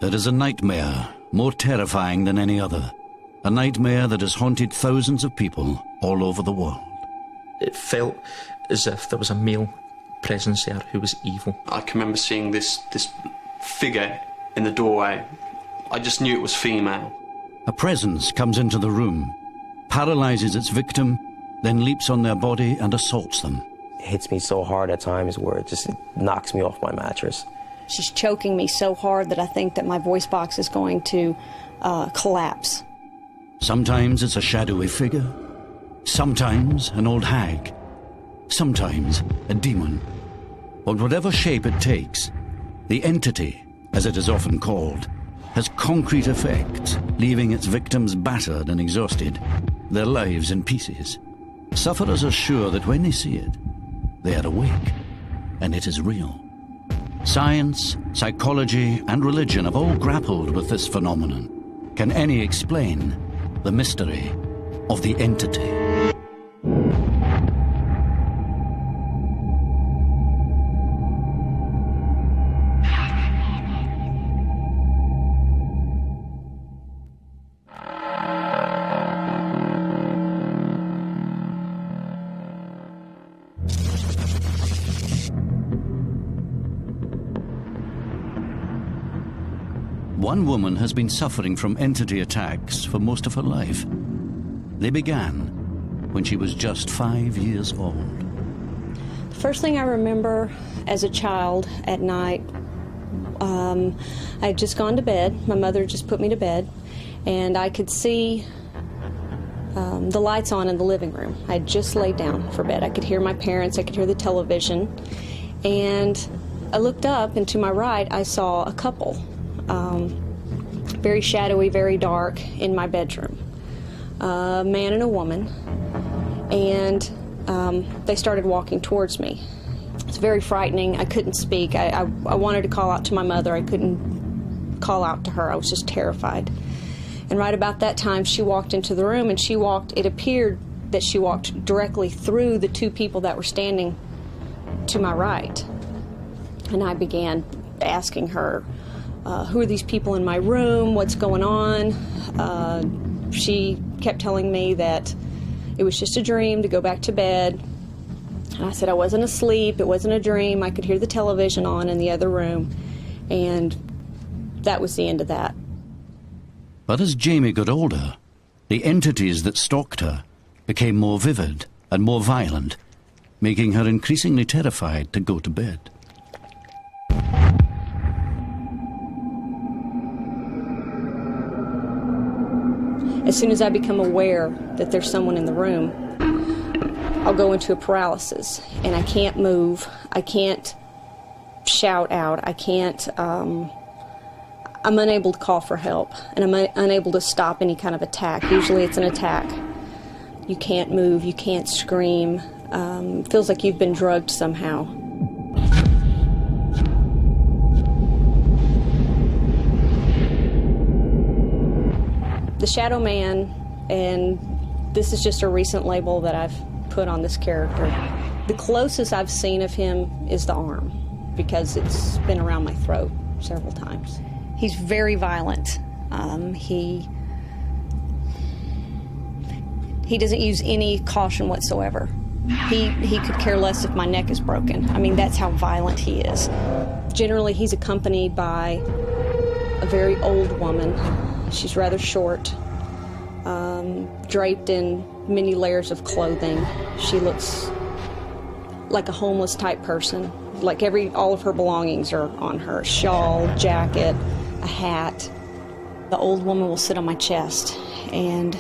There is a nightmare more terrifying than any other. A nightmare that has haunted thousands of people all over the world. It felt as if there was a male presence there who was evil. I can remember seeing this figure in the doorway. I just knew it was female. A presence comes into the room, paralyzes its victim, then leaps on their body and assaults them. It hits me so hard at times where it knocks me off my mattress. She's choking me so hard that I think that my voice box is going to collapse. Sometimes it's a shadowy figure, sometimes an old hag, sometimes a demon. But whatever shape it takes, the entity, as it is often called, has concrete effects, leaving its victims battered and exhausted, their lives in pieces. Sufferers are sure that when they see it, they are awake, and it is real. Science, psychology, and religion have all grappled with this phenomenon. Can any explain the mystery of the entity? One woman has been suffering from entity attacks for most of her life. They began when she was just 5 years old. The first thing I remember as a child at night, I had just gone to bed. My mother just put me to bed, and I could see the lights on in the living room. I had just laid down for bed. I could hear my parents, I could hear the television, and I looked up, and to my right I saw a couple. Very shadowy, very dark, in my bedroom. A man and a woman, and they started walking towards me. It's very frightening. I couldn't speak. I wanted to call out to my mother. I couldn't call out to her. I was just terrified. And right about that time, she walked into the room, and it appeared that she walked directly through the two people that were standing to my right. And I began asking her, who are these people in my room? What's going on? She kept telling me that it was just a dream to go back to bed. And I said I wasn't asleep, it wasn't a dream. I could hear the television on in the other room. And that was the end of that. But as Jamie got older, the entities that stalked her became more vivid and more violent, making her increasingly terrified to go to bed. As soon as I become aware that there's someone in the room, I'll go into a paralysis, and I can't move, I can't shout out, I can't, I'm unable to call for help, and I'm unable to stop any kind of attack. Usually it's an attack. You can't move, you can't scream, feels like you've been drugged somehow. The Shadow Man, and this is just a recent label that I've put on this character. The closest I've seen of him is the arm, because it's been around my throat several times. He's very violent. He doesn't use any caution whatsoever. He could care less if my neck is broken. I mean, that's how violent he is. Generally, he's accompanied by a very old woman. She's rather short, draped in many layers of clothing. She looks like a homeless type person. Like all of her belongings are on her. Shawl, jacket, a hat. The old woman will sit on my chest, and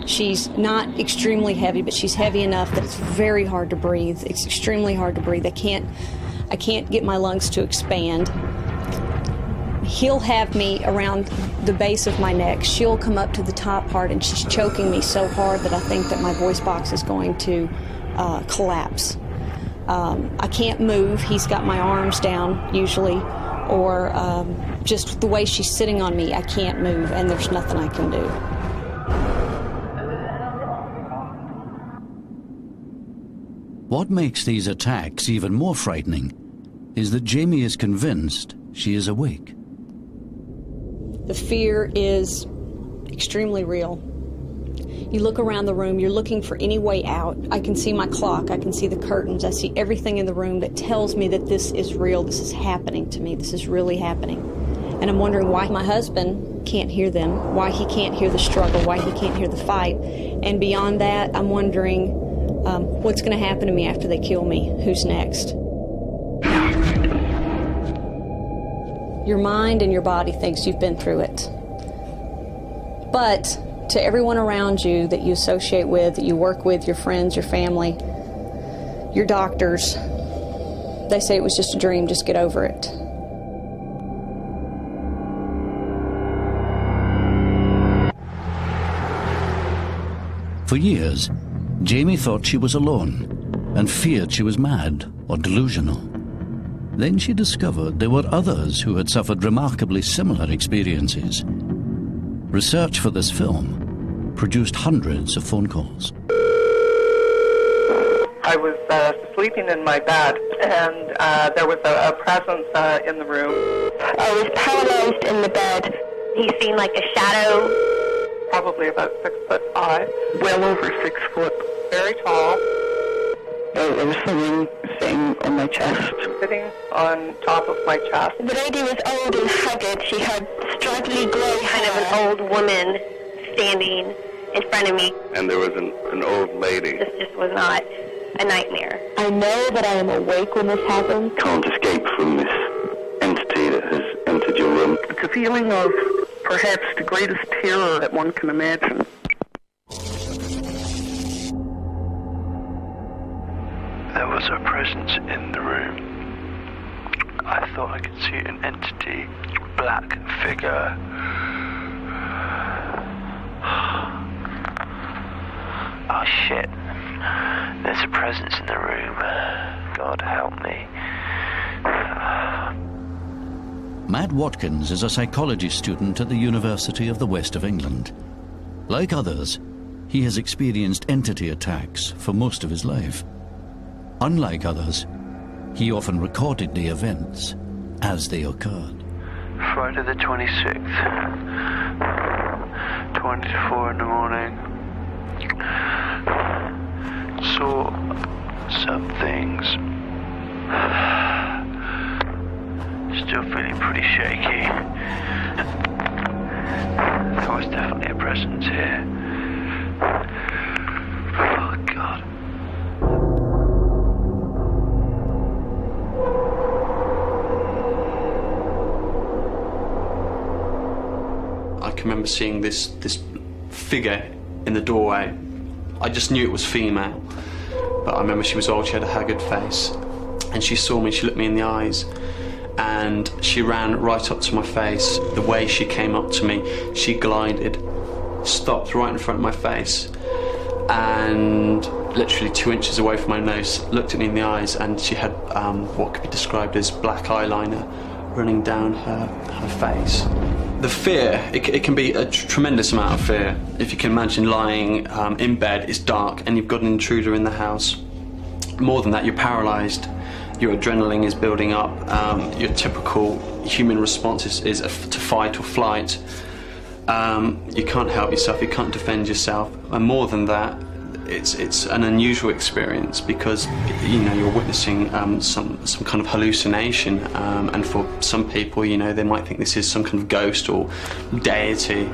she's not extremely heavy, but she's heavy enough that it's very hard to breathe. It's extremely hard to breathe. I can't get my lungs to expand. He'll have me around the base of my neck. She'll come up to the top part, and she's choking me so hard that I think that my voice box is going to collapse. I can't move. He's got my arms down, usually, or just the way she's sitting on me, I can't move, and there's nothing I can do. What makes these attacks even more frightening is that Jamie is convinced she is awake. The fear is extremely real. You look around the room, you're looking for any way out. I can see my clock, I can see the curtains, I see everything in the room that tells me that this is real, this is happening to me, this is really happening. And I'm wondering why my husband can't hear them, why he can't hear the struggle, why he can't hear the fight. And beyond that, I'm wondering what's going to happen to me after they kill me, who's next. Your mind and your body thinks you've been through it. But to everyone around you that you associate with, that you work with, your friends, your family, your doctors, they say it was just a dream, just get over it. For years, Jamie thought she was alone and feared she was mad or delusional. Then she discovered there were others who had suffered remarkably similar experiences. Research for this film produced hundreds of phone calls. I was sleeping in my bed, and there was a presence in the room. I was paralyzed in the bed. He seemed like a shadow. Probably about 6'5", well over 6 foot, very tall. There was someone sitting on my chest. Sitting on top of my chest. The lady was old and haggard. She had straggly grey kind of an old woman standing in front of me. And there was an old lady. This just was not a nightmare. I know that I am awake when this happens. Can't escape from this entity that has entered your room. It's a feeling of perhaps the greatest terror that one can imagine. There was a presence in the room. I thought I could see an entity, black figure. Oh shit. There's a presence in the room. God help me. Matt Watkins is a psychology student at the University of the West of England. Like others, he has experienced entity attacks for most of his life. Unlike others, he often recorded the events as they occurred. Friday the 26th, 20 to 4 in the morning. Saw some things. Still feeling pretty shaky. There was definitely a presence here. Oh God. I can remember seeing this figure in the doorway. I just knew it was female, but I remember she was old, she had a haggard face, and she saw me, she looked me in the eyes, and she ran right up to my face. The way she came up to me, she glided, stopped right in front of my face, and literally 2 inches away from my nose, looked at me in the eyes, and she had what could be described as black eyeliner running down her face. The fear, it can be a tremendous amount of fear. If you can imagine lying in bed, it's dark, and you've got an intruder in the house. More than that, you're paralysed. Your adrenaline is building up. Your typical human response is to fight or flight. You can't help yourself, you can't defend yourself. And more than that, it's an unusual experience because you're witnessing some kind of hallucination, and for some people, they might think this is some kind of ghost or deity.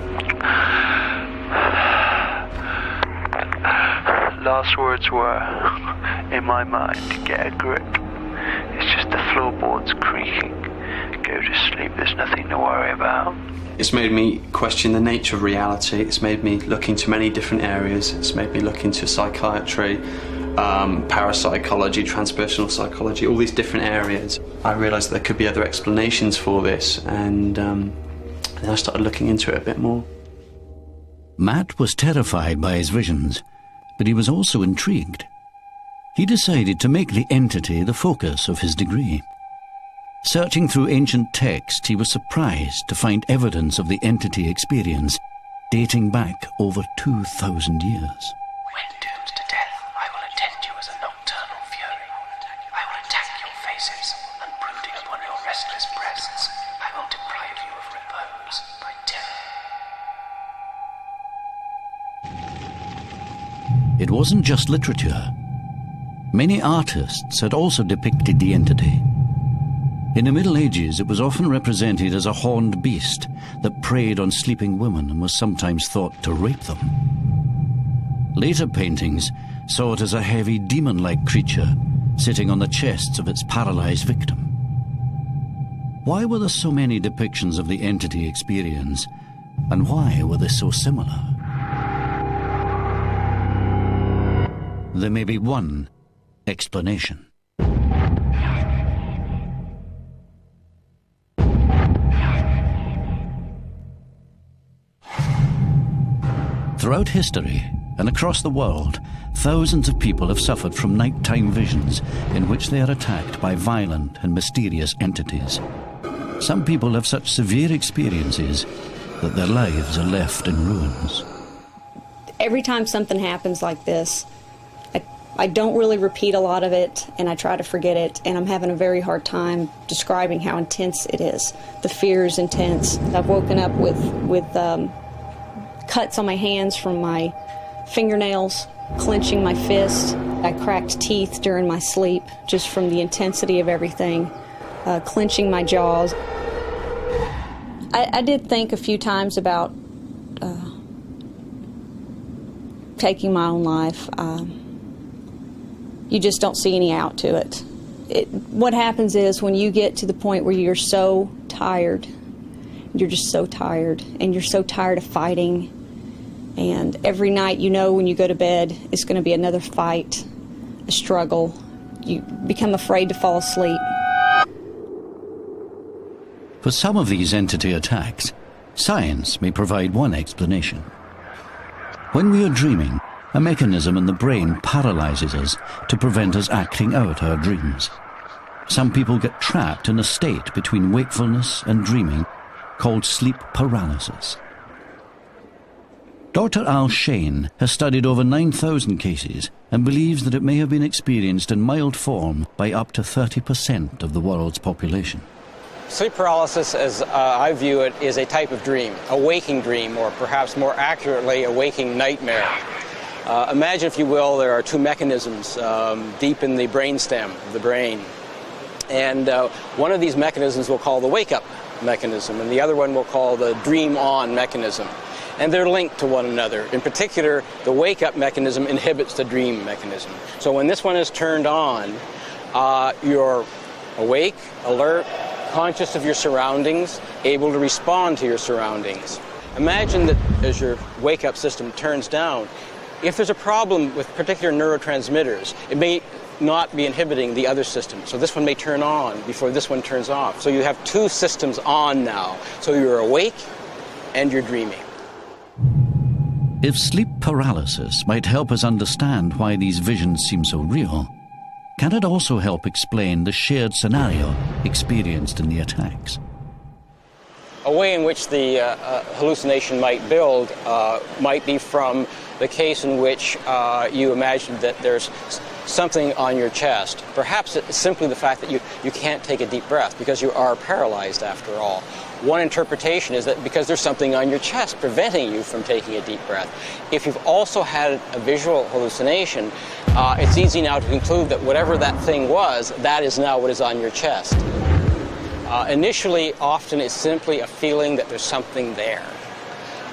Last words were, in my mind, get a grip. It's just the floorboards creaking. Go to sleep, there's nothing to worry about. It's made me question the nature of reality. It's made me look into many different areas. It's made me look into psychiatry, parapsychology, transpersonal psychology, all these different areas. I realised there could be other explanations for this, and then I started looking into it a bit more. Matt was terrified by his visions, but he was also intrigued. He decided to make the entity the focus of his degree. Searching through ancient texts, he was surprised to find evidence of the entity experience dating back over 2,000 years. When doomed to death, I will attend you as a nocturnal fury. I will attack your faces, and brooding upon your restless breasts, I will deprive you of repose. frozen by terror. It wasn't just literature. Many artists had also depicted the entity. In the Middle Ages, it was often represented as a horned beast that preyed on sleeping women and was sometimes thought to rape them. Later paintings saw it as a heavy demon-like creature sitting on the chests of its paralyzed victim. Why were there so many depictions of the entity experience, and why were they so similar? There may be one explanation. Throughout history and across the world, thousands of people have suffered from nighttime visions in which they are attacked by violent and mysterious entities. Some people have such severe experiences that their lives are left in ruins. Every time something happens like this, I don't really repeat a lot of it, and I try to forget it, and I'm having a very hard time describing how intense it is. The fear is intense. I've woken up with cuts on my hands from my fingernails, clenching my fist. I cracked teeth during my sleep just from the intensity of everything, clenching my jaws. I did think a few times about taking my own life. You just don't see any out to it. What happens is when you get to the point where you're so tired, you're just so tired, and you're so tired of fighting, and every night you know when you go to bed it's going to be another fight, a struggle. You become afraid to fall asleep. For some of these entity attacks, science may provide one explanation. When we are dreaming, a mechanism in the brain paralyzes us to prevent us acting out our dreams. Some people get trapped in a state between wakefulness and dreaming called sleep paralysis. Dr. Al Shane has studied over 9,000 cases and believes that it may have been experienced in mild form by up to 30% of the world's population. Sleep paralysis, as I view it, is a type of dream, a waking dream, or perhaps more accurately, a waking nightmare. Imagine, if you will, there are two mechanisms deep in the brainstem of the brain. And one of these mechanisms we'll call the wake-up mechanism, and the other one we'll call the dream-on mechanism. And they're linked to one another. In particular, the wake-up mechanism inhibits the dream mechanism. So when this one is turned on, you're awake, alert, conscious of your surroundings, able to respond to your surroundings. Imagine that as your wake-up system turns down, if there's a problem with particular neurotransmitters, it may not be inhibiting the other system. So this one may turn on before this one turns off. So you have two systems on now. So you're awake and you're dreaming. If sleep paralysis might help us understand why these visions seem so real, can it also help explain the shared scenario experienced in the attacks? A way in which the hallucination might build might be from the case in which you imagine that there's something on your chest. Perhaps it's simply the fact that you can't take a deep breath because you are paralyzed after all. One interpretation is that because there's something on your chest preventing you from taking a deep breath. If you've also had a visual hallucination, it's easy now to conclude that whatever that thing was, that is now what is on your chest. Initially, often it's simply a feeling that there's something there.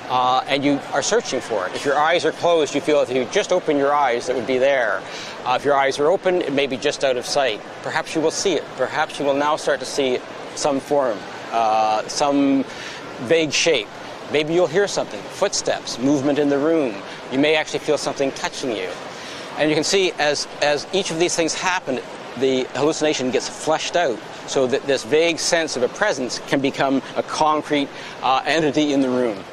And you are searching for it. If your eyes are closed, you feel that if you just open your eyes, it would be there. If your eyes are open, it may be just out of sight. Perhaps you will see it. Perhaps you will now start to see some form, some vague shape. Maybe you'll hear something, footsteps, movement in the room. You may actually feel something touching you. And you can see as each of these things happen, the hallucination gets fleshed out so that this vague sense of a presence can become a concrete entity in the room.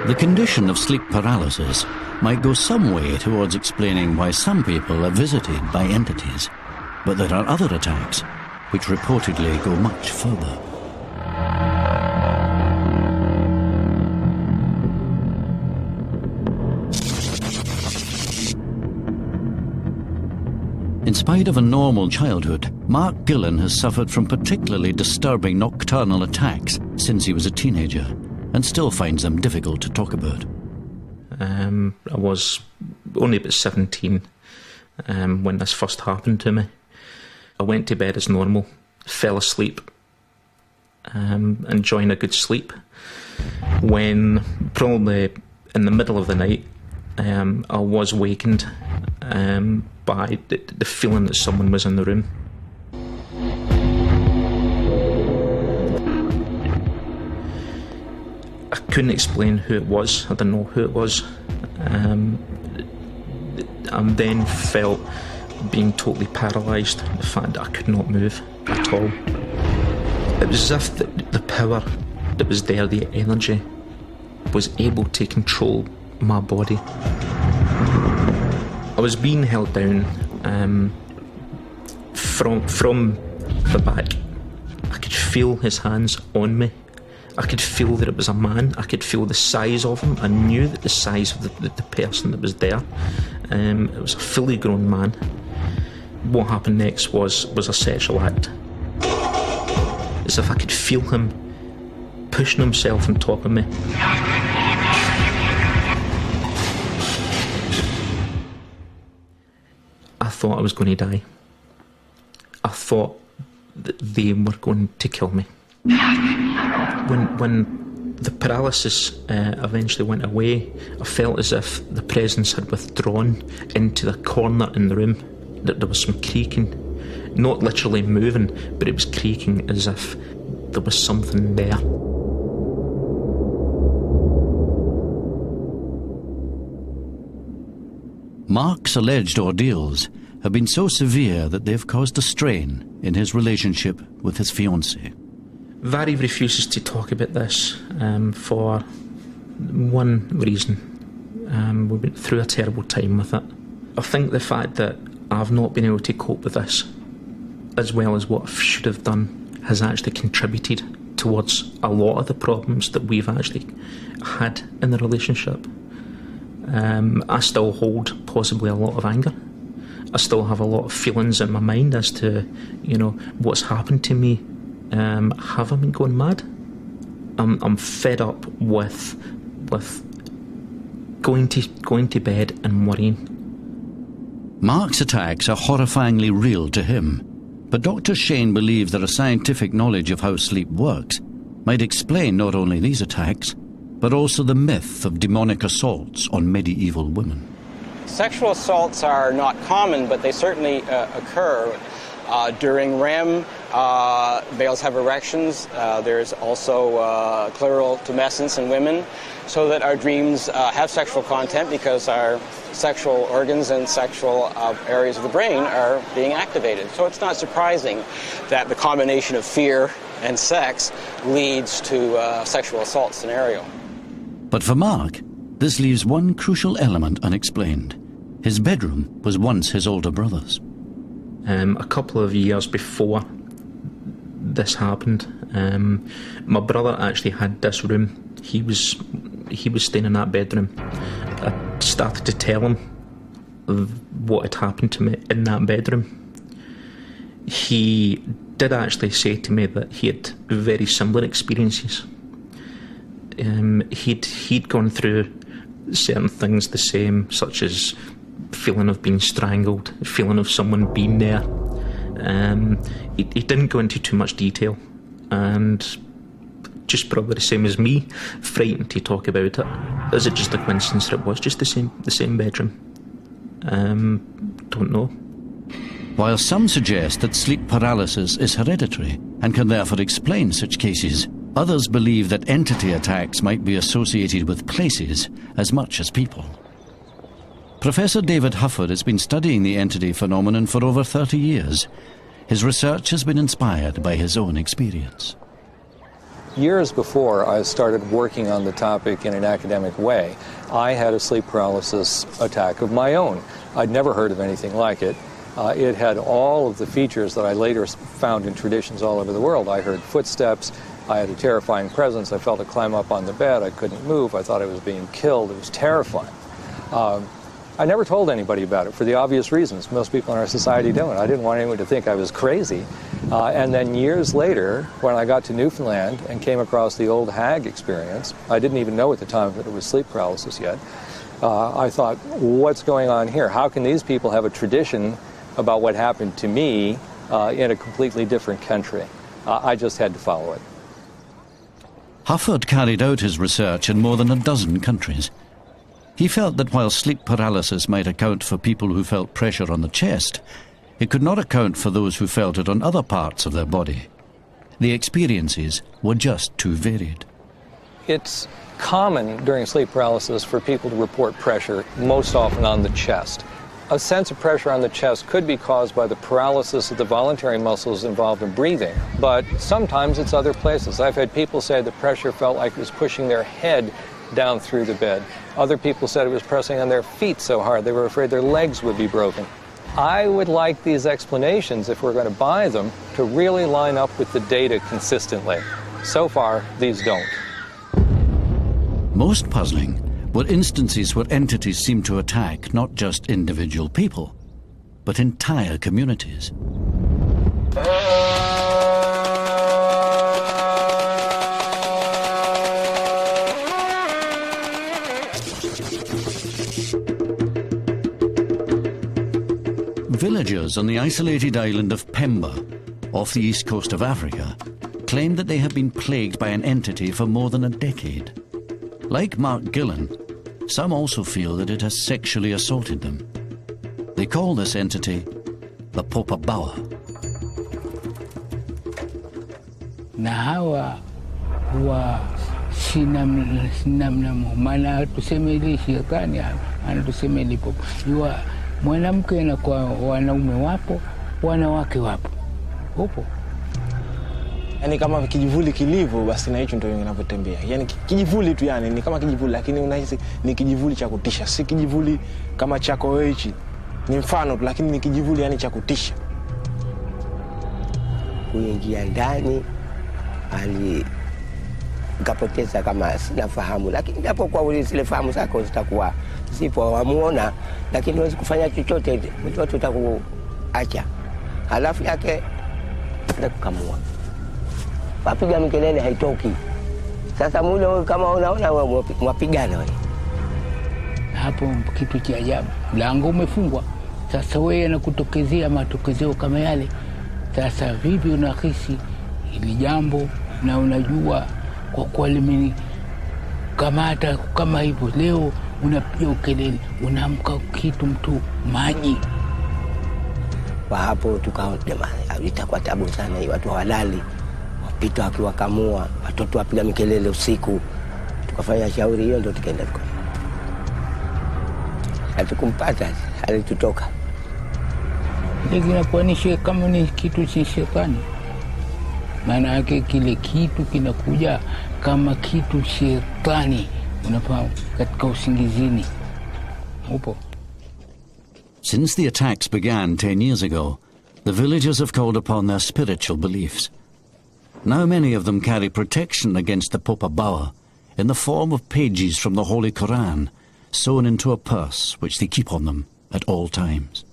The condition of sleep paralysis might go some way towards explaining why some people are visited by entities, but there are other attacks which reportedly go much further. In spite of a normal childhood, Mark Gillen has suffered from particularly disturbing nocturnal attacks since he was a teenager and still finds them difficult to talk about. I was only about 17 when this first happened to me. I went to bed as normal, fell asleep, enjoying a good sleep, when probably in the middle of the night I was wakened by the feeling that someone was in the room. I couldn't explain who it was. I didn't know who it was. I then felt being totally paralysed, the fact that I could not move at all. It was as if the power that was there, the energy, was able to control my body. I was being held down from the back. I could feel his hands on me. I could feel that it was a man. I could feel the size of him. I knew that the size of the person that was there. It was a fully grown man. What happened next was a sexual act. As if I could feel him pushing himself on top of me. I thought I was going to die. I thought that they were going to kill me. When the paralysis eventually went away, I felt as if the presence had withdrawn into the corner in the room. That there was some creaking, not literally moving, but it was creaking as if there was something there. Mark's alleged ordeals have been so severe that they've caused a strain in his relationship with his fiancée. Vary refuses to talk about this for one reason. We went through a terrible time with it. I think the fact that I've not been able to cope with this as well as what I should have done has actually contributed towards a lot of the problems that we've actually had in the relationship. I still hold possibly a lot of anger. I still have a lot of feelings in my mind as to, what's happened to me. Have I been going mad? I'm fed up with going to bed and worrying. Mark's attacks are horrifyingly real to him, but Dr. Shane believes that a scientific knowledge of how sleep works might explain not only these attacks, but also the myth of demonic assaults on medieval women. Sexual assaults are not common, but they certainly occur. During REM, males have erections. There's also clitoral tumescence in women, so that our dreams have sexual content because our sexual organs and sexual areas of the brain are being activated. So it's not surprising that the combination of fear and sex leads to a sexual assault scenario. But for Mark, this leaves one crucial element unexplained. His bedroom was once his older brother's. A couple of years before this happened, my brother actually had this room. He was staying in that bedroom. I started to tell him what had happened to me in that bedroom. He did actually say to me that he had very similar experiences. He'd gone through certain things the same, such as feeling of being strangled, feeling of someone being there. He didn't go into too much detail, and just probably the same as me, frightened to talk about it. Is it just a coincidence that it was just the same bedroom? Don't know. While some suggest that sleep paralysis is hereditary and can therefore explain such cases, others believe that entity attacks might be associated with places as much as people. Professor David Hufford has been studying the entity phenomenon for over 30 years. His research has been inspired by his own experience. Years before I started working on the topic in an academic way, I had a sleep paralysis attack of my own. I'd never heard of anything like it. It had all of the features that I later found in traditions all over the world. I heard footsteps. I had a terrifying presence. I felt it climb up on the bed. I couldn't move. I thought I was being killed. It was terrifying. I never told anybody about it for the obvious reasons. Most people in our society don't. I didn't want anyone to think I was crazy. And then years later, when I got to Newfoundland and came across the old hag experience, I didn't even know at the time that it was sleep paralysis yet. I thought, what's going on here? How can these people have a tradition about what happened to me in a completely different country? I just had to follow it. Hufford carried out his research in more than a dozen countries. He felt that while sleep paralysis might account for people who felt pressure on the chest, it could not account for those who felt it on other parts of their body. The experiences were just too varied. It's common during sleep paralysis for people to report pressure, most often on the chest. A sense of pressure on the chest could be caused by the paralysis of the voluntary muscles involved in breathing, but sometimes it's other places. I've had people say the pressure felt like it was pushing their head down through the bed. Other people said it was pressing on their feet so hard they were afraid their legs would be broken. I would like these explanations, if we're going to buy them, to really line up with the data consistently. So far, these don't. Most puzzling were instances where entities seemed to attack not just individual people, but entire communities. Villagers on the isolated island of Pemba, off the east coast of Africa, claim that they have been plagued by an entity for more than a decade. Like Mark Gillen, some also feel that it has sexually assaulted them. They call this entity the Popabawa. Na hawa huwa sinamnamu, maana tuseme ili shetani anatuseme ili popo. Yua mwanamke na kwa wanaume wapo, wanawake wapo. Upo. Yani kama kijivuli kilivyo, basi na hicho ndio ninavyotembea. Yani kijivuli tu, yani ni kama kijivuli, lakini unahisi ni kijivuli cha kutisha. Si kijivuli kama chako wewe hichi. Ni mfano tu, lakini ni kijivuli yani cha kutisha. Kuingia ndani nikapoteza kama sina fahamu, lakini ndipo kwa zile fahamu zako zitakuwa zipo, wamuona, lakini huwezi kufanya chochote, mtoto utakuacha. Halafu yake ndakukamua. Wapiga mikelele haitoki. Sasa mule wewe kama unaona mwapigana wewe. Hapo kitu cha ajabu. Mlango umefungwa. Sasa wewe anakutokezea matokezeo kama yale. Sasa vipi unahisi ili jambo na unajua kwa kuwa limeni kamata kama hivyo, leo unapiga ukelele, unaamka kitu mtu maji. Kwa hapo tukaona itakuwa tabu sana hii, watu hawalali. Wapita wakiwakamua, watoto wapiga mikelele usiku. Tukafanya shauri hiyo, ndio tukaenda tuka. Hatukumpata, alitutoka. Lakini inakuanisha kama ni kitu cha shetani. Maana yake kile kitu kinakuja kama kitu shetani, unafahamu, katika usingizini. Upo. Since the attacks began 10 years ago, the villagers have called upon their spiritual beliefs. Now many of them carry protection against the Popabawa in the form of pages from the Holy Quran, sewn into a purse which they keep on them at all times.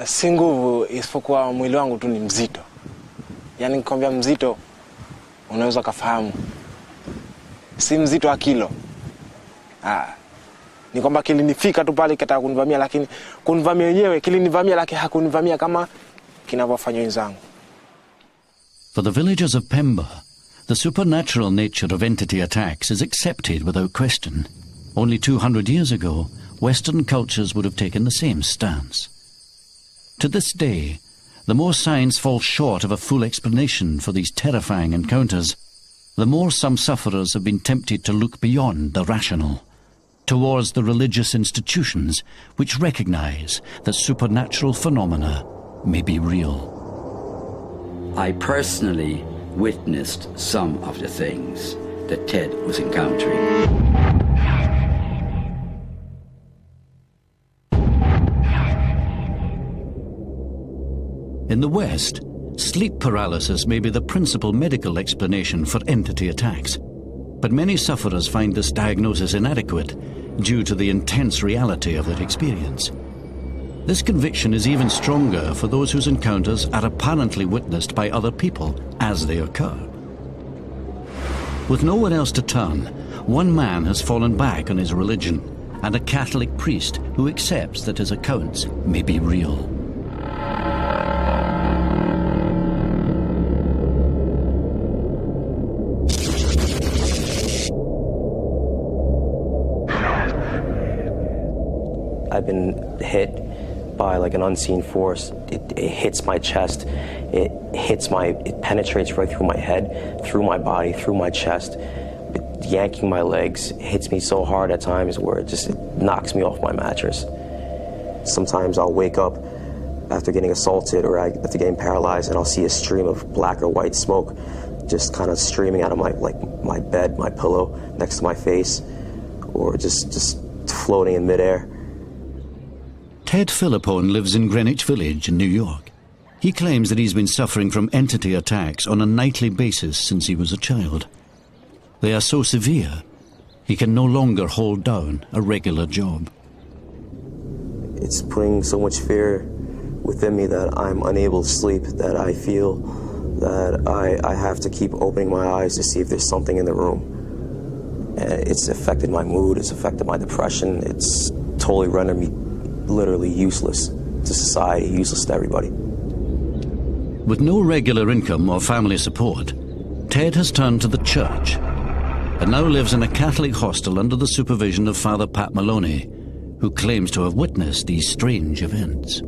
Si nguvu, isipokuwa mwili wangu tu ni mzito. Yani nikwambia mzito, unaweza kufahamu. Si mzito wa kilo. Ni kwamba kilinifika tu pale kitaka kunivamia, lakini kunivamia yenyewe kilinivamia, lakini hakunivamia kama kinavyofanya wenzangu. For the villagers of Pemba, the supernatural nature of entity attacks is accepted without question. Only 200 years ago, Western cultures would have taken the same stance. To this day, the more science falls short of a full explanation for these terrifying encounters, the more some sufferers have been tempted to look beyond the rational, towards the religious institutions which recognize that supernatural phenomena may be real. I personally witnessed some of the things that Ted was encountering. In the West, sleep paralysis may be the principal medical explanation for entity attacks. But many sufferers find this diagnosis inadequate due to the intense reality of their experience. This conviction is even stronger for those whose encounters are apparently witnessed by other people as they occur. With nowhere else to turn, one man has fallen back on his religion, and a Catholic priest who accepts that his accounts may be real. I've been hit by like an unseen force. It hits my chest. It penetrates right through my head, through my body, through my chest, yanking my legs. It hits me so hard at times where it knocks me off my mattress. Sometimes I'll wake up after getting assaulted or after getting paralyzed, and I'll see a stream of black or white smoke just kind of streaming out of my bed, my pillow next to my face, or just floating in midair. Ted Philippone lives in Greenwich Village in New York. He claims that he's been suffering from entity attacks on a nightly basis since he was a child. They are so severe, he can no longer hold down a regular job. It's putting so much fear within me that I'm unable to sleep, that I feel that I have to keep opening my eyes to see if there's something in the room. And it's affected my mood, it's affected my depression, it's totally rendered me literally useless to society, useless to everybody. With no regular income or family support, Ted has turned to the church and now lives in a Catholic hostel under the supervision of Father Pat Maloney, who claims to have witnessed these strange events.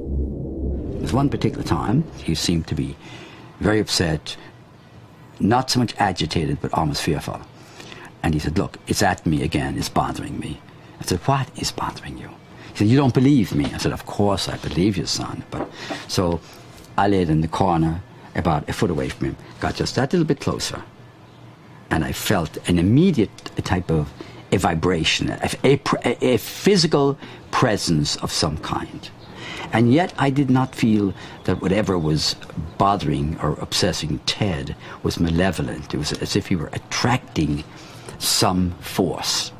There's one particular time he seemed to be very upset, not so much agitated, but almost fearful. And he said, "Look, it's at me again, it's bothering me." I said, "What is bothering you?" He said, "You don't believe me." I said, "Of course I believe you, son." So I laid in the corner about a foot away from him, got just that little bit closer, and I felt an immediate type of a vibration, a physical presence of some kind. And yet I did not feel that whatever was bothering or obsessing Ted was malevolent. It was as if he were attracting some force,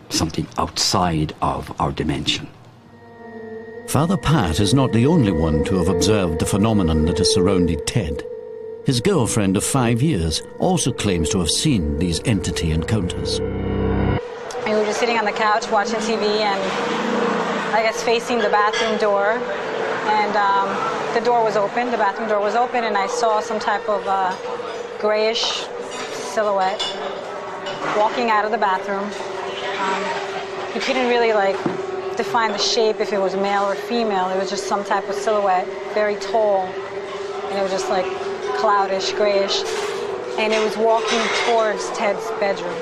something outside of our dimension. Father Pat is not the only one to have observed the phenomenon that has surrounded Ted. His girlfriend of 5 years also claims to have seen these entity encounters. We were just sitting on the couch watching TV and I guess facing the bathroom door, and the door was open, the bathroom door was open, and I saw some type of grayish silhouette walking out of the bathroom. You couldn't really define the shape if it was male or female. It was just some type of silhouette, very tall, and it was just cloudish, grayish, and it was walking towards Ted's bedroom.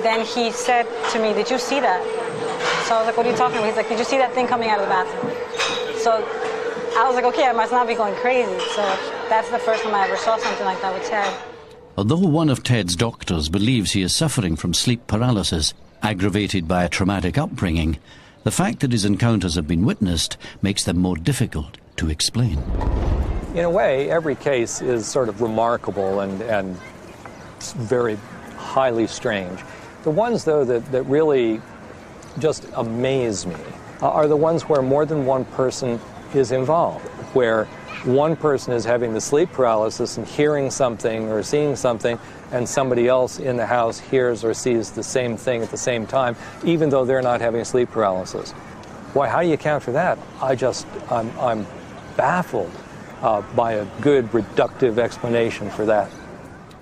Then he said to me, "Did you see that?" So I was like, "What are you talking about?" He's like, "Did you see that thing coming out of the bathroom?" So I was like, okay, I must not be going crazy. So that's the first time I ever saw something like that with Ted. Although one of Ted's doctors believes he is suffering from sleep paralysis, aggravated by a traumatic upbringing, the fact that his encounters have been witnessed makes them more difficult to explain. In a way, every case is sort of remarkable and very highly strange. The ones, though, that really just amaze me are the ones where more than one person is involved, where one person is having the sleep paralysis and hearing something or seeing something, and somebody else in the house hears or sees the same thing at the same time, even though they're not having sleep paralysis. Why, how do you account for that? I'm baffled by a good reductive explanation for that.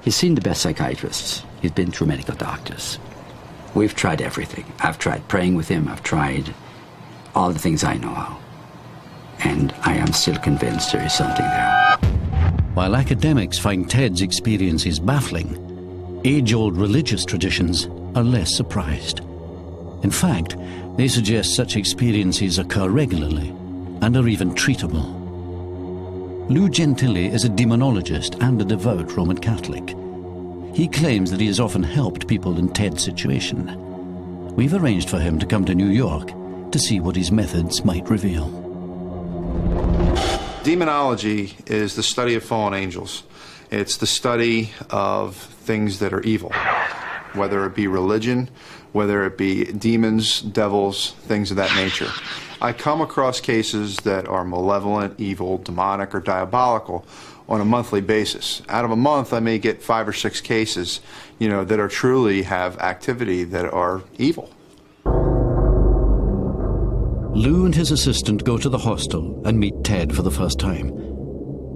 He's seen the best psychiatrists. He's been through medical doctors. We've tried everything. I've tried praying with him. I've tried all the things I know how. And I am still convinced there is something there. While academics find Ted's experiences baffling, age-old religious traditions are less surprised. In fact, they suggest such experiences occur regularly and are even treatable. Lou Gentili is a demonologist and a devout Roman Catholic. He claims that he has often helped people in Ted's situation. We've arranged for him to come to New York to see what his methods might reveal. Demonology is the study of fallen angels. It's the study of things that are evil, whether it be religion whether it be demons, devils, things of that nature. I come across cases that are malevolent, evil, demonic, or diabolical on a monthly basis. Out of a month, I may get 5 or 6 cases, that are truly have activity that are evil. Lou and his assistant go to the hostel and meet Ted for the first time.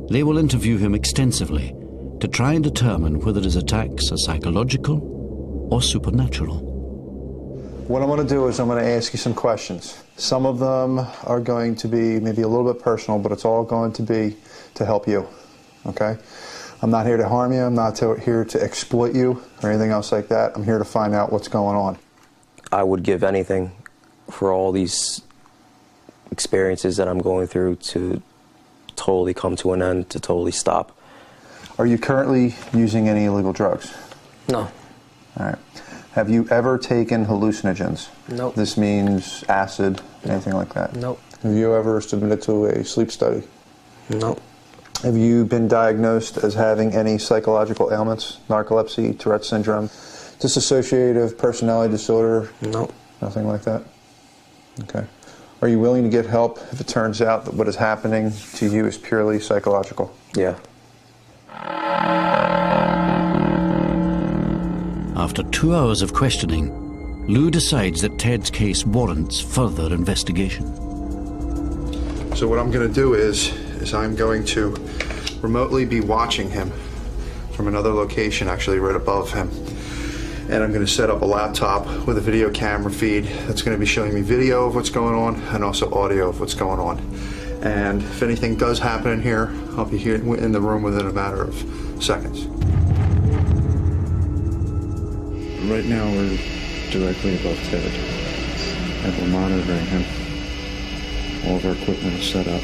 They will interview him extensively to try and determine whether his attacks are psychological or supernatural. What I'm going to do is I'm going to ask you some questions. Some of them are going to be maybe a little bit personal, but it's all going to be to help you, okay? I'm not here to harm you. I'm not here to exploit you or anything else like that. I'm here to find out what's going on. I would give anything for all these experiences that I'm going through to totally come to an end, to totally stop. Are you currently using any illegal drugs? No. All right. Have you ever taken hallucinogens? Nope. This means acid, anything like that? Nope. Have you ever submitted to a sleep study? Nope. Have you been diagnosed as having any psychological ailments, narcolepsy, Tourette syndrome, dissociative personality disorder? Nope. Nothing like that? Okay. Are you willing to get help if it turns out that what is happening to you is purely psychological? Yeah. After 2 hours of questioning, Lou decides that Ted's case warrants further investigation. So what I'm going to do is I'm going to remotely be watching him from another location, actually right above him. And I'm going to set up a laptop with a video camera feed that's going to be showing me video of what's going on and also audio of what's going on. And if anything does happen in here, I'll be here in the room within a matter of seconds. Right now we're directly above Ted, and we're monitoring him. All of our equipment is set up,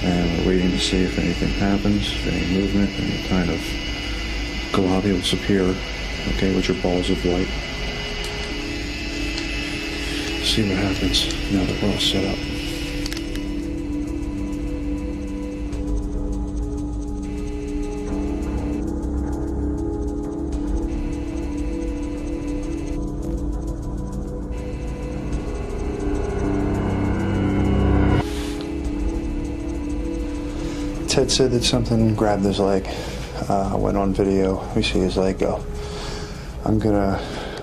and we're waiting to see if anything happens, if any movement, any kind of globules appear, okay, which are balls of light. See what happens now that we're all set up. Ted said that something grabbed his leg, went on video, we see his leg go. I'm gonna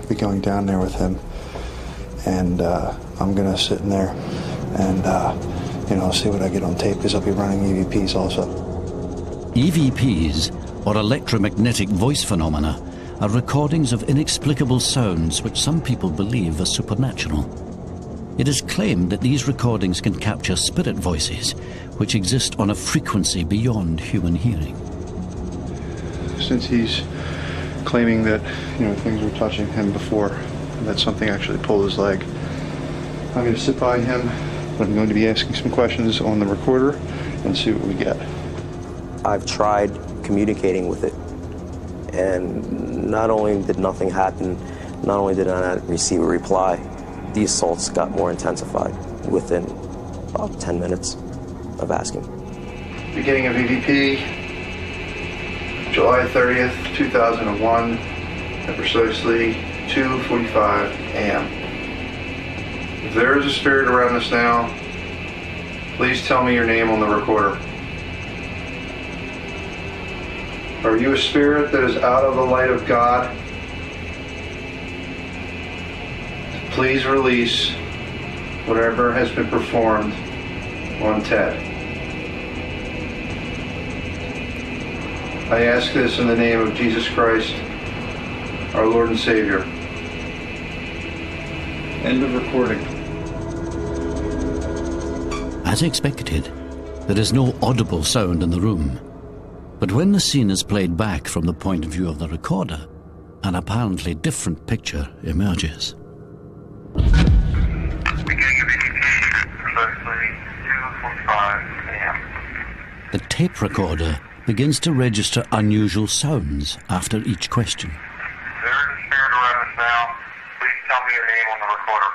be going down there with him, and I'm gonna sit in there and see what I get on tape, because I'll be running EVPs also. EVPs, or electromagnetic voice phenomena, are recordings of inexplicable sounds which some people believe are supernatural. It is claimed that these recordings can capture spirit voices, which exist on a frequency beyond human hearing. Since he's claiming that, things were touching him before, and that something actually pulled his leg, I'm going to sit by him, but I'm going to be asking some questions on the recorder and see what we get. I've tried communicating with it, and not only did nothing happen, not only did I not receive a reply, the assaults got more intensified within about 10 minutes of asking. Beginning of EVP, July 30th, 2001, at precisely 2:45 a.m. If there is a spirit around us now, please tell me your name on the recorder. Are you a spirit that is out of the light of God? Please release whatever has been performed on Ted. I ask this in the name of Jesus Christ, our Lord and Savior. End of recording. As expected, there is no audible sound in the room. But when the scene is played back from the point of view of the recorder, an apparently different picture emerges. The tape recorder begins to register unusual sounds after each question. There is a spirit around us now. Please tell me your name on the recorder.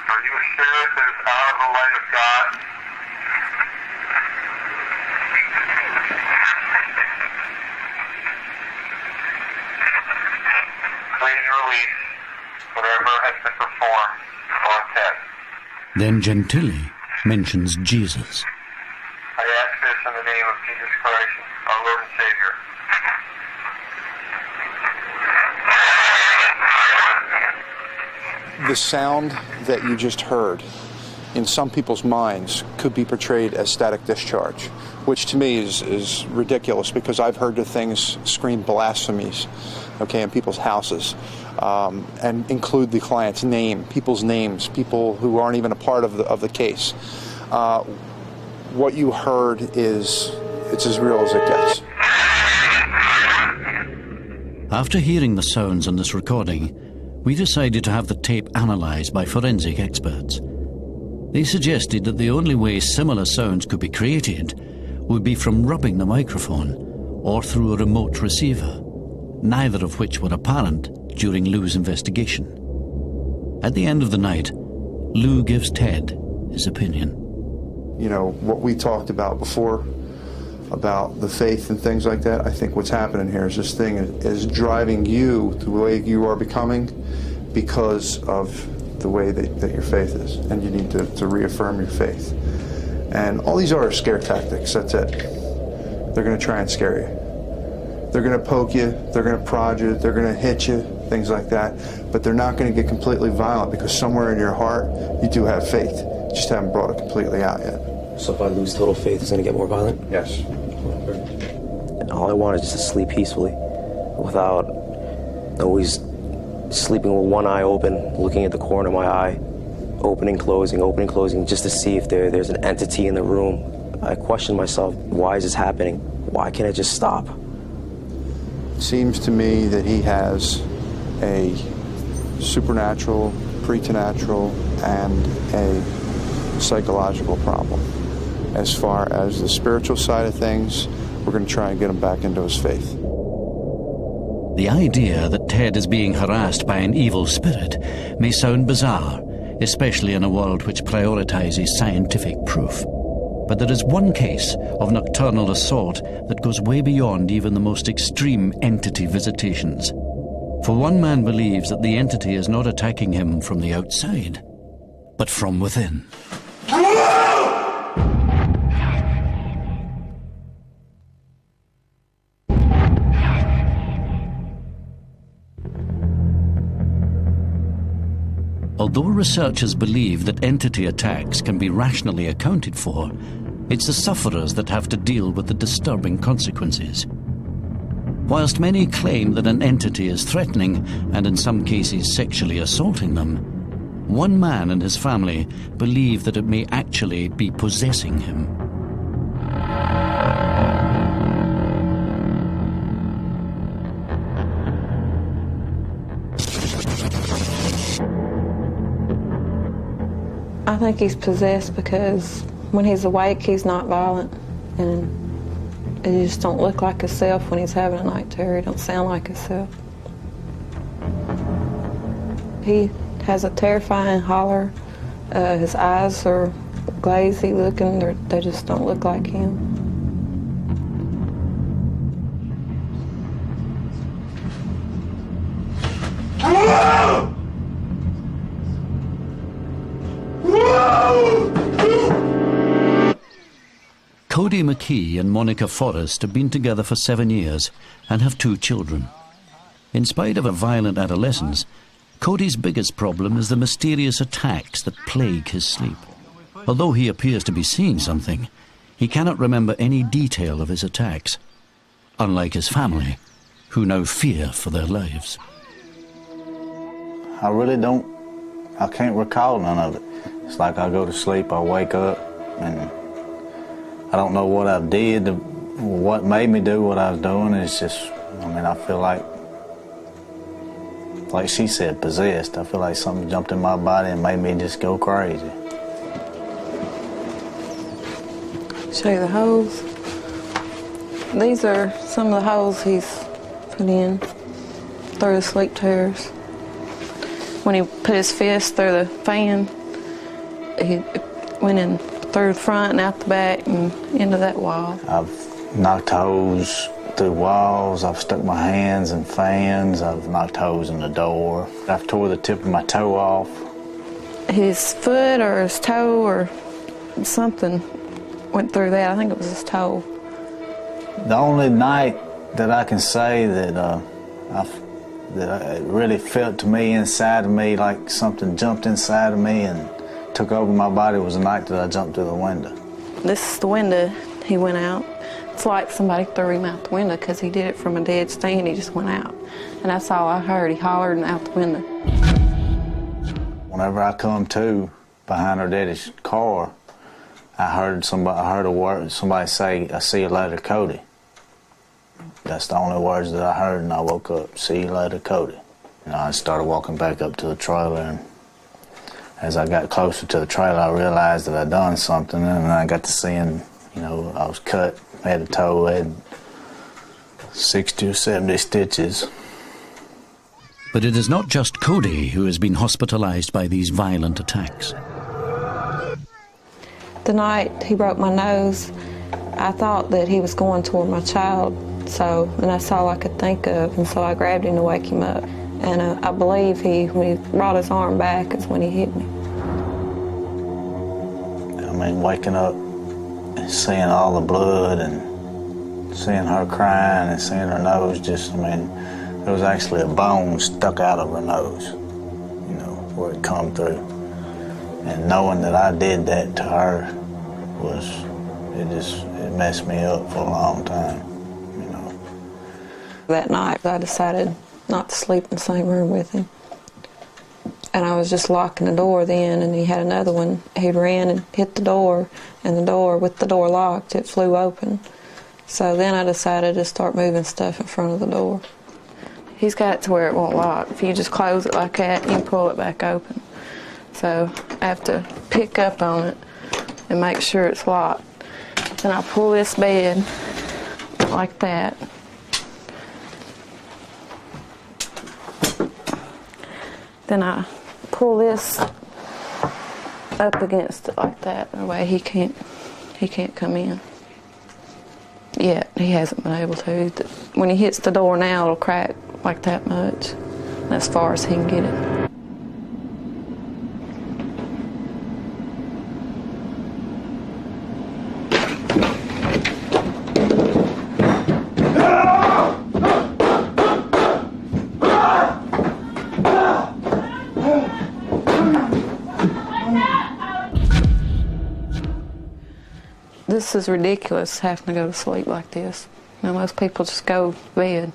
Are you a spirit that is out of the light of God? Please release whatever has been performed on Ted. Then Gentili mentions Jesus. I ask this in the name of Jesus Christ, our Lord and Savior. The sound that you just heard in some people's minds could be portrayed as static discharge, which to me is ridiculous, because I've heard the things scream blasphemies, okay, in people's houses, and include the client's name, people's names, people who aren't even a part of the case. What you heard it's as real as it gets. After hearing the sounds on this recording, we decided to have the tape analysed by forensic experts. They suggested that the only way similar sounds could be created would be from rubbing the microphone or through a remote receiver, neither of which were apparent during Lou's investigation. At the end of the night, Lou gives Ted his opinion. You know, what we talked about before, about the faith and things like that, I think what's happening here is this thing is driving you the way you are becoming because of the way that your faith is, and you need to reaffirm your faith. And all these are scare tactics, that's it. They're going to try and scare you. They're going to poke you, they're going to prod you, they're going to hit you, things like that, but they're not going to get completely violent, because somewhere in your heart you do have faith. You just haven't brought it completely out yet. So if I lose total faith, it's going to get more violent? Yes. All I want is just to sleep peacefully without always sleeping with one eye open, looking at the corner of my eye, opening, closing, just to see if there's an entity in the room. I question myself, why is this happening? Why can't I just stop? It seems to me that he has a supernatural, preternatural, and a psychological problem. As far as the spiritual side of things, we're going to try and get him back into his faith. The idea that Ted is being harassed by an evil spirit may sound bizarre, especially in a world which prioritizes scientific proof. But there is one case of nocturnal assault that goes way beyond even the most extreme entity visitations. For one man believes that the entity is not attacking him from the outside, but from within. Although researchers believe that entity attacks can be rationally accounted for, it's the sufferers that have to deal with the disturbing consequences. Whilst many claim that an entity is threatening and in some cases sexually assaulting them, one man and his family believe that it may actually be possessing him. I think he's possessed because when he's awake, he's not violent, and he just don't look like himself when he's having a night terror. He don't sound like himself. He has a terrifying holler. His eyes are glazy looking. They just don't look like him. Cody McKee and Monica Forrest have been together for 7 years and have 2 children. In spite of a violent adolescence, Cody's biggest problem is the mysterious attacks that plague his sleep. Although he appears to be seeing something, he cannot remember any detail of his attacks, unlike his family, who now fear for their lives. I can't recall none of it. It's like I go to sleep, I wake up, and I don't know what I did, what made me do what I was doing. It's just, I feel like she said, possessed. I feel like something jumped in my body and made me just go crazy. Show you the holes. These are some of the holes he's put in through the sleep terrors. When he put his fist through the fan, he went in through the front and out the back and into that wall. I've knocked holes walked through walls, I've stuck my hands in fans, I've knocked holes in the door. I've tore the tip of my toe off. His foot or his toe or something went through that. I think it was his toe. The only night that I can say that it really felt to me inside of me like something jumped inside of me and took over my body was the night that I jumped through the window. This is the window he went out. It's like somebody threw him out the window because he did it from a dead stand. He just went out. And that's all I heard. He hollered and out the window. Whenever I come to behind her daddy's car, I heard a word, somebody say, "I see you later, Cody." That's the only words that I heard, and I woke up, "See you later, Cody." And I started walking back up to the trailer, and as I got closer to the trailer, I realized that I'd done something, and I got to seeing, I was cut head to toe, had 60 or 70 stitches. But it is not just Cody who has been hospitalized by these violent attacks. The night he broke my nose, I thought that he was going toward my child, and that's all I could think of, and so I grabbed him to wake him up. And I believe when he brought his arm back is when he hit me. I mean, waking up and seeing all the blood and seeing her crying and seeing her nose there was actually a bone stuck out of her nose, where it come through. And knowing that I did that to her it messed me up for a long time, That night, I decided not to sleep in the same room with him. And I was just locking the door then, and he had another one. He ran and hit the door, and with the door locked, it flew open. So then I decided to start moving stuff in front of the door. He's got it to where it won't lock. If you just close it like that, you can pull it back open. So I have to pick up on it and make sure it's locked. Then I pull this bed like that. Then I pull this up against it like that. That way he can't come in. Yet he hasn't been able to. When he hits the door now, it'll crack like that much. As far as he can get it. This is ridiculous, having to go to sleep like this. Most people just go to bed,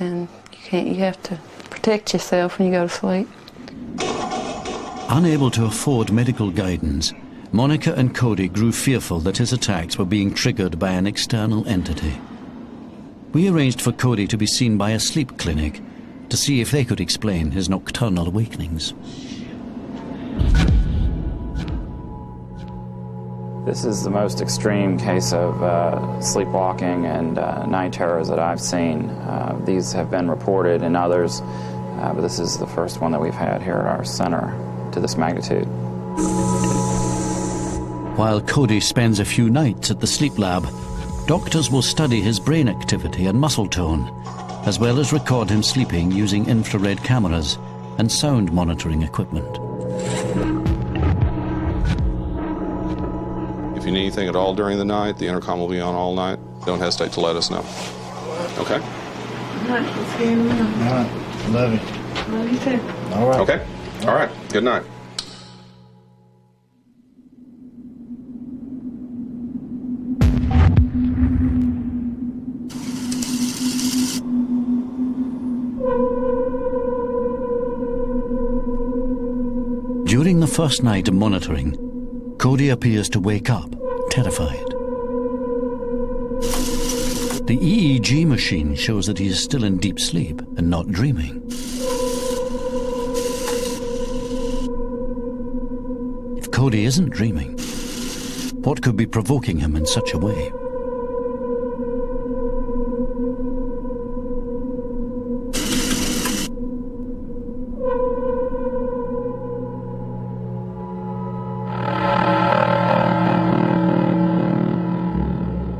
and you have to protect yourself when you go to sleep. Unable to afford medical guidance, Monica and Cody grew fearful that his attacks were being triggered by an external entity. We arranged for Cody to be seen by a sleep clinic to see if they could explain his nocturnal awakenings. This is the most extreme case of sleepwalking and night terrors that I've seen. These have been reported in others, but this is the first one that we've had here at our center to this magnitude. While Cody spends a few nights at the sleep lab, doctors will study his brain activity and muscle tone, as well as record him sleeping using infrared cameras and sound monitoring equipment. If you need anything at all during the night, the intercom will be on all night. Don't hesitate to let us know. Okay? All right, let's get him in. All right, love you. Love you too. All right. Okay. All right. Good night. During the first night of monitoring, Cody appears to wake up, terrified. The EEG machine shows that he is still in deep sleep and not dreaming. If Cody isn't dreaming, what could be provoking him in such a way?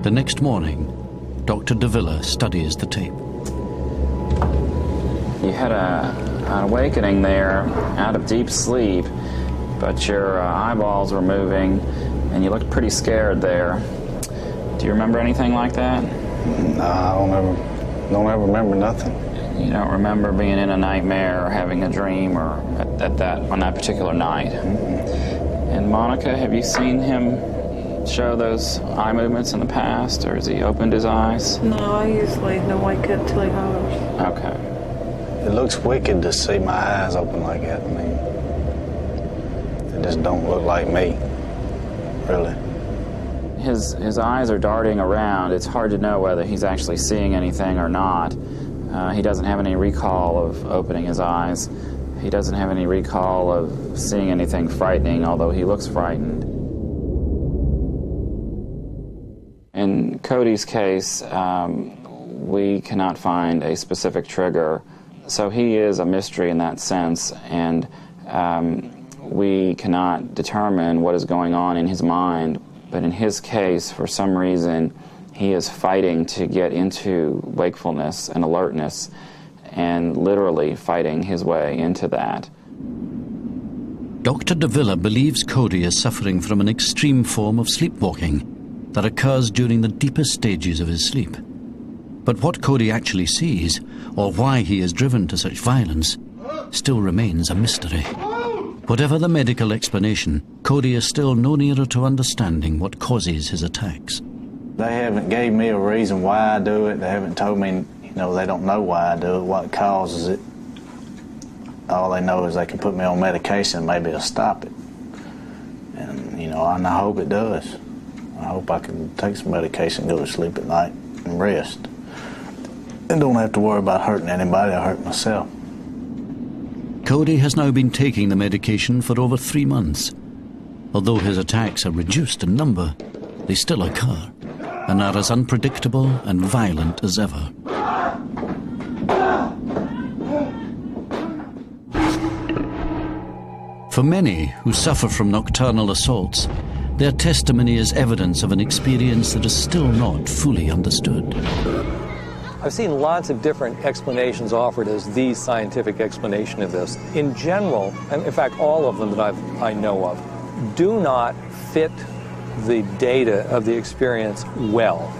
The next morning, Dr. De Villa studies the tape. You had an awakening there out of deep sleep, but your eyeballs were moving and you looked pretty scared there. Do you remember anything like that? No, I don't ever remember nothing. You don't remember being in a nightmare or having a dream or on that particular night? Mm-hmm. And Monica, have you seen him show those eye movements in the past, or has he opened his eyes? No, I usually don't wake up till he hollers. Okay. It looks wicked to see my eyes open like that. I mean, it just don't look like me, really. His eyes are darting around. It's hard to know whether he's actually seeing anything or not. He doesn't have any recall of opening his eyes. He doesn't have any recall of seeing anything frightening, although he looks frightened. In Cody's case, we cannot find a specific trigger. So he is a mystery in that sense, and we cannot determine what is going on in his mind. But in his case, for some reason, he is fighting to get into wakefulness and alertness, and literally fighting his way into that. Dr. De Villa believes Cody is suffering from an extreme form of sleepwalking that occurs during the deepest stages of his sleep. But what Cody actually sees, or why he is driven to such violence, still remains a mystery. Whatever the medical explanation, Cody is still no nearer to understanding what causes his attacks. They haven't gave me a reason why I do it. They haven't told me, they don't know why I do it, what causes it. All they know is they can put me on medication, maybe it'll stop it. And, and I hope it does. I hope I can take some medication, go to sleep at night, and rest. And don't have to worry about hurting anybody or hurt myself. Cody has now been taking the medication for over 3 months. Although his attacks are reduced in number, they still occur and are as unpredictable and violent as ever. For many who suffer from nocturnal assaults, their testimony is evidence of an experience that is still not fully understood. I've seen lots of different explanations offered as the scientific explanation of this. In general, and in fact all of them that I know of, do not fit the data of the experience well.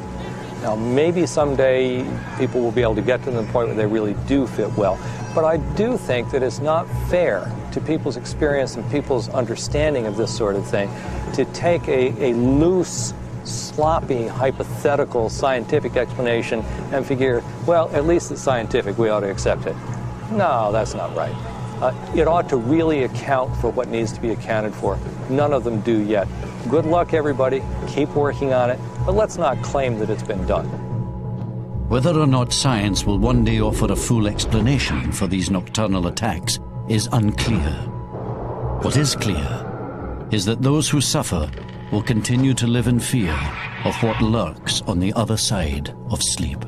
Now maybe someday people will be able to get to the point where they really do fit well, but I do think that it's not fair to people's experience and people's understanding of this sort of thing to take a loose, sloppy, hypothetical, scientific explanation and figure, well, at least it's scientific, we ought to accept it. No, that's not right. It ought to really account for what needs to be accounted for. None of them do yet. Good luck, everybody. Keep working on it, but let's not claim that it's been done. Whether or not science will one day offer a full explanation for these nocturnal attacks is unclear. What is clear is that those who suffer will continue to live in fear of what lurks on the other side of sleep.